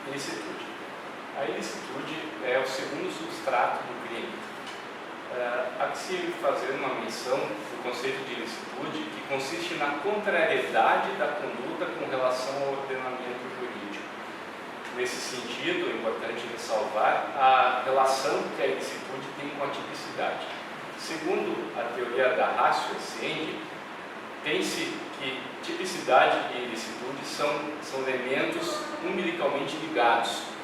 ilicitude. A ilicitude é o segundo substrato do crime. Aqui se fazer uma menção do conceito de ilicitude, que consiste na contrariedade da conduta com relação ao ordenamento jurídico. Nesse sentido, é importante ressalvar a relação que a ilicitude tem com a tipicidade. Segundo a teoria da ratio essendi, tem-se que tipicidade e ilicitude são elementos umbilicalmente ligados.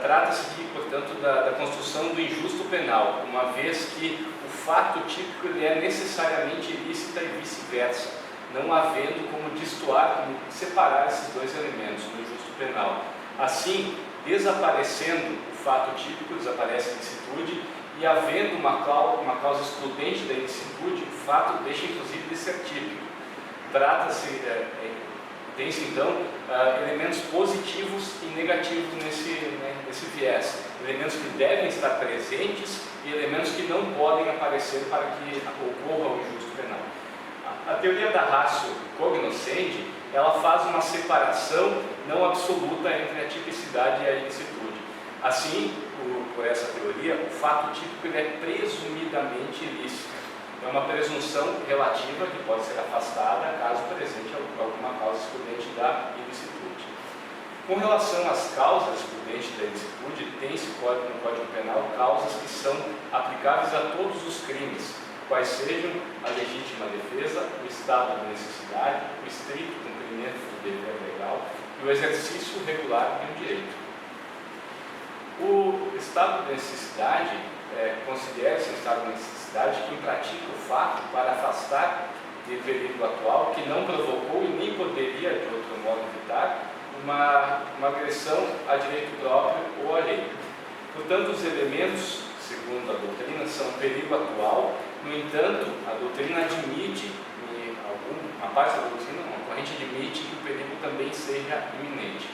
Trata-se, portanto, da construção do injusto penal, uma vez que o fato típico ele é necessariamente ilícito e vice-versa, não havendo como destoar, como separar esses dois elementos no injusto penal. Assim, desaparecendo o fato típico, desaparece a ilicitude, e havendo uma causa excludente da ilicitude, o fato deixa inclusive de ser típico. Trata-se, tem-se então elementos positivos e negativos nesse viés, elementos que devem estar presentes e elementos que não podem aparecer para que ocorra o injusto penal. A teoria da ratio cognoscendi, ela faz uma separação não absoluta entre a tipicidade e a ilicitude. Assim, por essa teoria, o fato típico ele é presumidamente ilícito. É uma presunção relativa que pode ser afastada caso presente alguma causa excludente da ilicitude. Com relação às causas excludentes da ilicitude, tem-se no Código Penal causas que são aplicáveis a todos os crimes, quais sejam a legítima defesa, o estado de necessidade, o estrito cumprimento do dever legal e o exercício regular de um direito. O estado de necessidade considera-se um estado de necessidade quem pratica o fato para afastar de perigo atual que não provocou e nem poderia de outro modo evitar uma agressão a direito próprio ou alheio. Portanto, os elementos, segundo a doutrina, são perigo atual. No entanto, a doutrina admite, uma parte da doutrina, uma corrente admite que o perigo também seja iminente.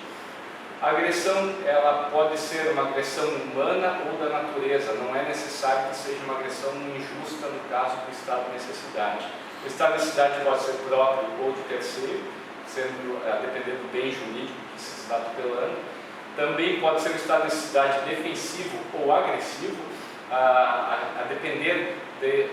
A agressão, ela pode ser uma agressão humana ou da natureza, não é necessário que seja uma agressão injusta no caso do estado de necessidade. O estado de necessidade pode ser próprio ou de terceiro, a depender do bem jurídico que se está tutelando. Também pode ser um estado de necessidade defensivo ou agressivo, a depender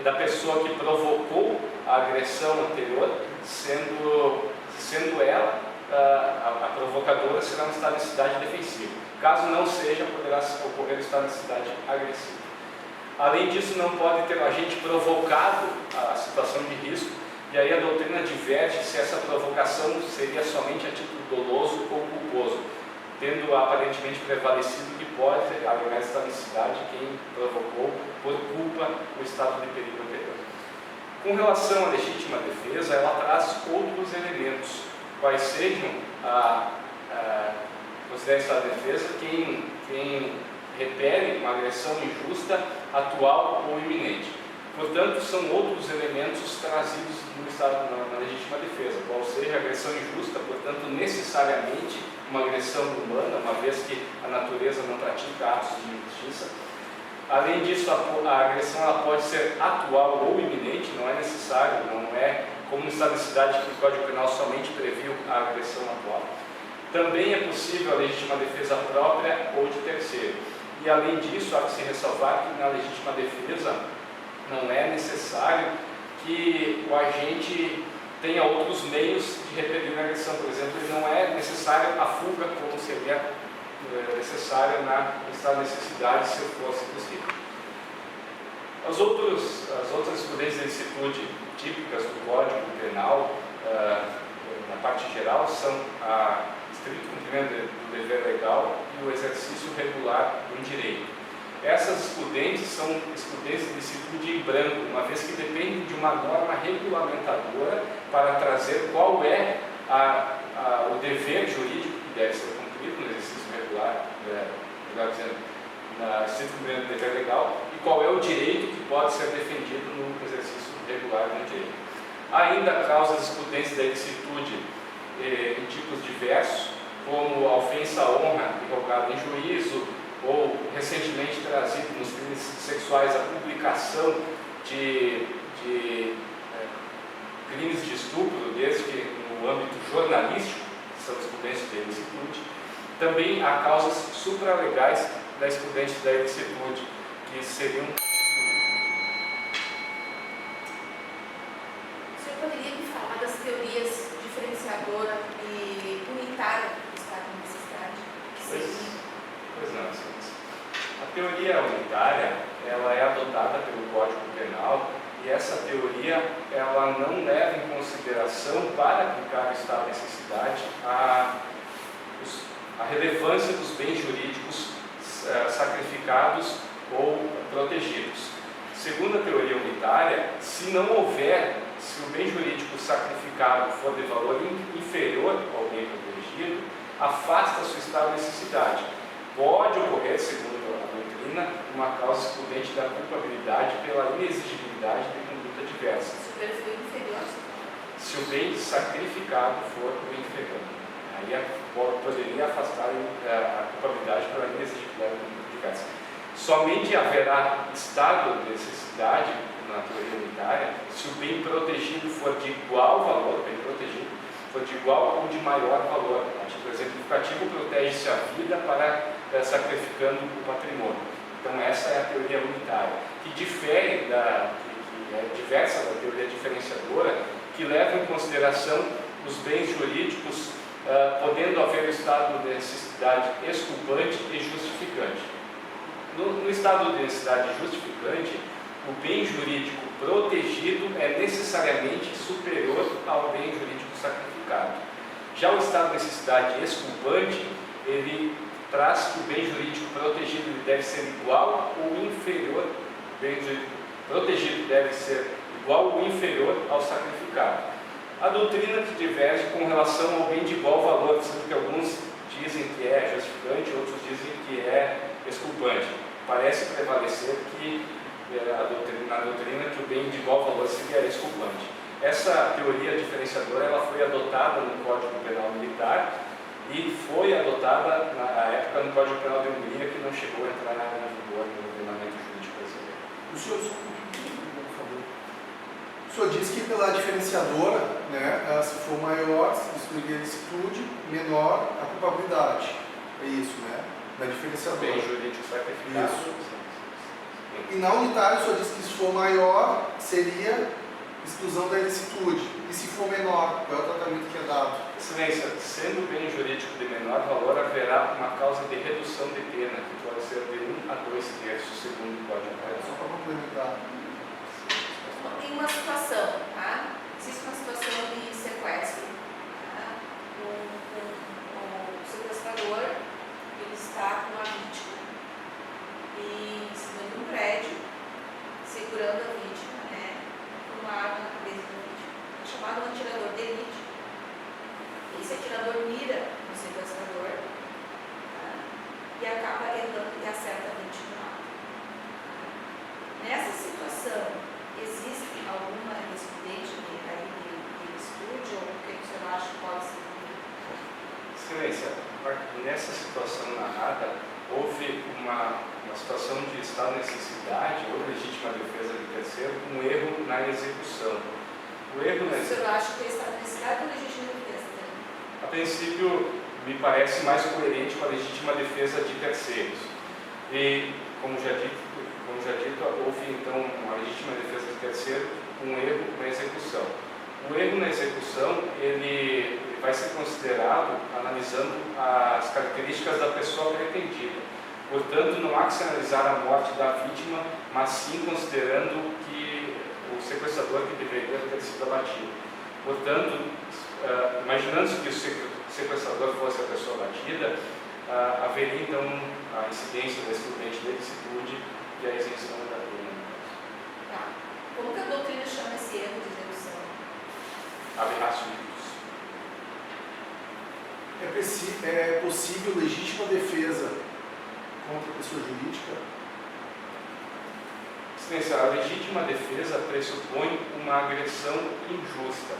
da pessoa que provocou a agressão anterior, sendo ela a provocadora, será um estado de necessidade defensivo. Caso não seja, poderá ocorrer um estado de necessidade agressivo. Além disso, não pode ter o agente provocado a situação de risco, e aí a doutrina diverge se essa provocação seria somente a título doloso ou culposo, tendo aparentemente prevalecido que pode haver esta necessidade quem provocou por culpa o estado de perigo anterior. Com relação à legítima defesa, ela traz outros elementos, quais sejam considera estado de defesa quem repele uma agressão injusta, atual ou iminente. Portanto, são outros elementos trazidos no estado, na legítima defesa, qual seja a agressão injusta, portanto, necessariamente uma agressão humana, uma vez que a natureza não pratica atos de injustiça. Além disso, a agressão ela pode ser atual ou iminente, não é necessário, não é como no estado de necessidade que o Código Penal somente previu a agressão atual. Também é possível a legítima defesa própria ou de terceiro. E além disso, há que se ressalvar que na legítima defesa não é necessário que o agente tenha outros meios de repelir a agressão. Por exemplo, não é necessário a fuga como seria necessário no estado de necessidade, se fosse possível. As outras excludentes de ilicitude típicas do Código Penal, na parte geral, são a estrito cumprimento do dever legal e o exercício regular de um direito. Essas excludentes são excludentes de ilicitude em branco, uma vez que dependem de uma norma regulamentadora para trazer qual é o dever jurídico que deve ser cumprido no exercício regular, melhor dizendo, na estrito cumprimento do dever legal, e qual é o direito que pode ser defendido no exercício regular do direito. Ainda causas excludentes da ilicitude em tipos diversos, como a ofensa à honra invocada em juízo, ou recentemente trazido nos crimes sexuais a publicação de crimes de estupro, desde que no âmbito jornalístico, que são excludentes da ilicitude. Também há causas supralegais da excludente da ilicitude, que seriam... O senhor poderia me falar das teorias diferenciadora e unitária do estado de necessidade? Pois não, sim. A teoria unitária, ela é adotada pelo Código Penal, e essa teoria, ela não leva em consideração, para aplicar o estado de necessidade, a relevância dos bens jurídicos sacrificados ou protegidos. Segundo a teoria unitária, se o bem jurídico sacrificado for de valor inferior ao bem protegido, afasta-se o estado de necessidade. Pode ocorrer, segundo a doutrina, uma causa excludente da culpabilidade pela inexigibilidade de conduta diversa. Se o bem sacrificado for o inferior, aí poderia afastar a culpabilidade pela inexigibilidade de conduta diversa. Somente haverá estado de necessidade na teoria unitária se o bem protegido for de igual valor, bem protegido, for de igual ou de maior valor. A título exemplificativo, protege-se a vida para sacrificando o patrimônio. Então essa é a teoria unitária, que difere que é diversa da teoria diferenciadora, que leva em consideração os bens jurídicos, podendo haver o estado de necessidade exculpante e justificante. No estado de necessidade justificante, o bem jurídico protegido é necessariamente superior ao bem jurídico sacrificado. Já o estado de necessidade exculpante, ele traz que o bem jurídico protegido deve ser igual ou inferior, o bem jurídico protegido deve ser igual ou inferior ao sacrificado. A doutrina que diverge com relação ao bem de igual valor, sendo que alguns dizem que é justificante, outros dizem que é exculpante. Parece prevalecer que na doutrina que o bem de igual valor seria exculpante. Essa teoria diferenciadora, ela foi adotada no Código Penal Militar e foi adotada na época no Código Penal de Hungria, que não chegou a entrar na vigor no ordenamento jurídico brasileiro. O senhor diz que pela diferenciadora, né, se for maior, se excluir a ilicitude, menor a culpabilidade. É isso, né? Da diferenciadora. Bem jurídico sacrificado. Isso. E na unitária, o senhor diz que se for maior, seria exclusão da ilicitude. E se for menor, qual é o tratamento que é dado? Excelência, sendo bem jurídico de menor valor, haverá uma causa de redução de pena, que pode ser de 1 a 2 terços, segundo o Código Penal. Só para complementar. Tem uma situação, tá? Existe uma situação de sequestro. Tá? O sequestrador, ele está com a vítima e em cima de um prédio, segurando a vítima, né, com uma arma na cabeça da vítima. É chamado um atirador de elite. Esse atirador mira no sequestrador, tá? E acaba errando e acerta a vítima lá. Nessa situação, existe alguma excludente de estúdio ou o que o senhor acha que pode ser? Excelência, nessa situação narrada, houve uma situação de estado de necessidade ou legítima defesa de terceiro, um erro na execução. O erro na execução. O senhor acha que é estado de necessidade ou legítima defesa? A princípio, me parece mais coerente com a legítima defesa de terceiros. E, como já dito, houve então uma legítima defesa de terceiro, um erro na execução. O erro na execução, ele vai ser considerado analisando as características da pessoa pretendida. Portanto, não há que se analisar a morte da vítima, mas sim considerando que o sequestrador que deveria ter sido abatido. Portanto, imaginando que o sequestrador fosse a pessoa abatida, haveria então a incidência da excludente da ilicitude e a isenção da pena. Tá. Como que a doutrina chama esse erro de execução? Aberratio ictus. É possível legítima defesa contra a pessoa jurídica? Excelência, a legítima defesa pressupõe uma agressão injusta.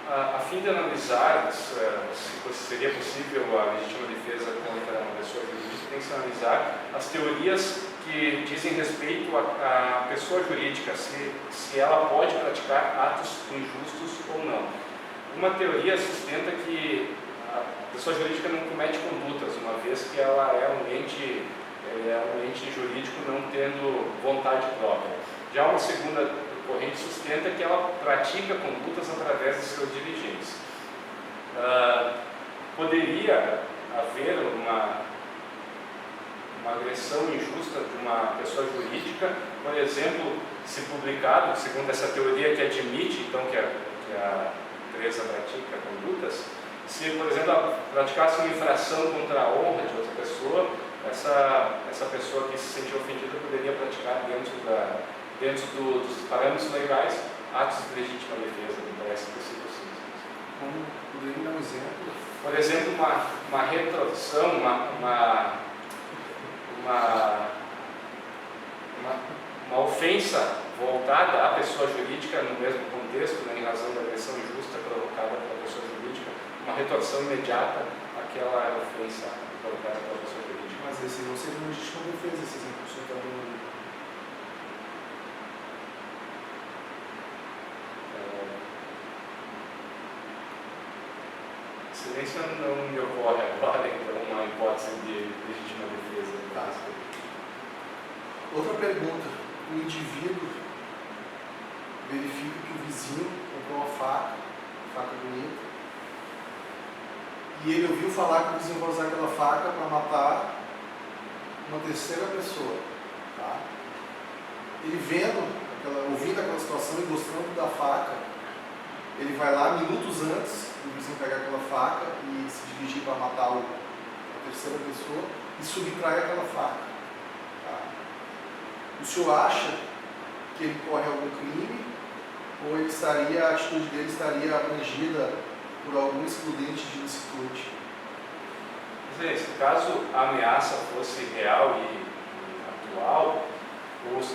A fim de analisar se seria possível a legítima defesa contra uma pessoa jurídica, tem que se analisar as teorias que dizem respeito à pessoa jurídica, se ela pode praticar atos injustos ou não. Uma teoria sustenta que pessoa jurídica não comete condutas, uma vez que ela é um ente jurídico não tendo vontade própria. Já uma segunda corrente sustenta que ela pratica condutas através de seus dirigentes. Poderia haver uma agressão injusta de uma pessoa jurídica, por exemplo, se publicado, segundo essa teoria que admite então que a Teresa pratica condutas, se, por exemplo, ela praticasse uma infração contra a honra de outra pessoa, essa pessoa que se sentiu ofendida poderia praticar dentro dos parâmetros legais atos de legítima defesa. Me parece possível sim. Como poderia dar um exemplo? Por exemplo, uma retroação, uma ofensa voltada à pessoa jurídica no mesmo contexto, né, em razão da agressão injusta provocada pela pessoa jurídica, uma retorção imediata àquela ofensa provocada pela pessoa jurídica. Mas esse não seria uma legítima defesa, esse exemplo que o senhor está dando. Silêncio não me ocorre agora, então, uma hipótese de legítima defesa no caso. Outra pergunta. O indivíduo verifica que o vizinho comprou uma faca bonita, e ele ouviu falar que o vizinho vai usar aquela faca para matar uma terceira pessoa. Tá? Ele ouvindo aquela situação e gostando da faca, ele vai lá minutos antes do vizinho pegar aquela faca e se dirigir para matar a terceira pessoa e subtrai aquela faca. Tá? O senhor acha que ele corre algum crime ou a atitude dele estaria abrangida por algum excludente de ilicitude? Caso a ameaça fosse real e atual,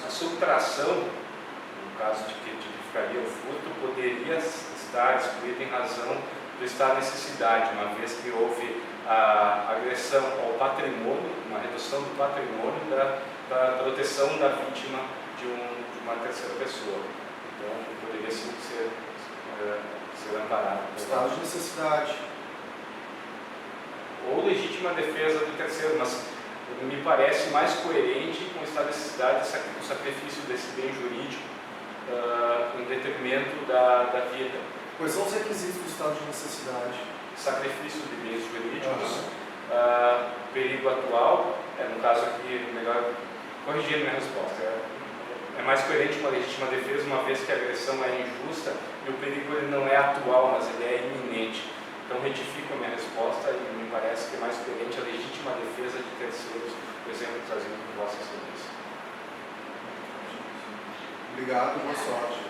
a subtração, no caso de que tipificaria o furto, poderia estar excluída em razão do estado de necessidade, uma vez que houve a agressão ao patrimônio, uma redução do patrimônio da proteção da vítima de uma terceira pessoa. Então, poderia sim ser amparado. Estado de necessidade. Ou legítima defesa do terceiro, mas me parece mais coerente com o estado de necessidade o sacrifício desse bem jurídico em detrimento da vida. Quais são os requisitos do estado de necessidade? Sacrifício de bens jurídicos, perigo atual, no caso aqui, melhor corrigir minha resposta, é mais coerente com a legítima defesa, uma vez que a agressão é injusta e o perigo ele não é atual, mas ele é iminente. Então retifico a minha resposta e me parece que é mais coerente a legítima defesa de terceiros, por exemplo, trazido por Vossa Excelência. Obrigado, boa sorte.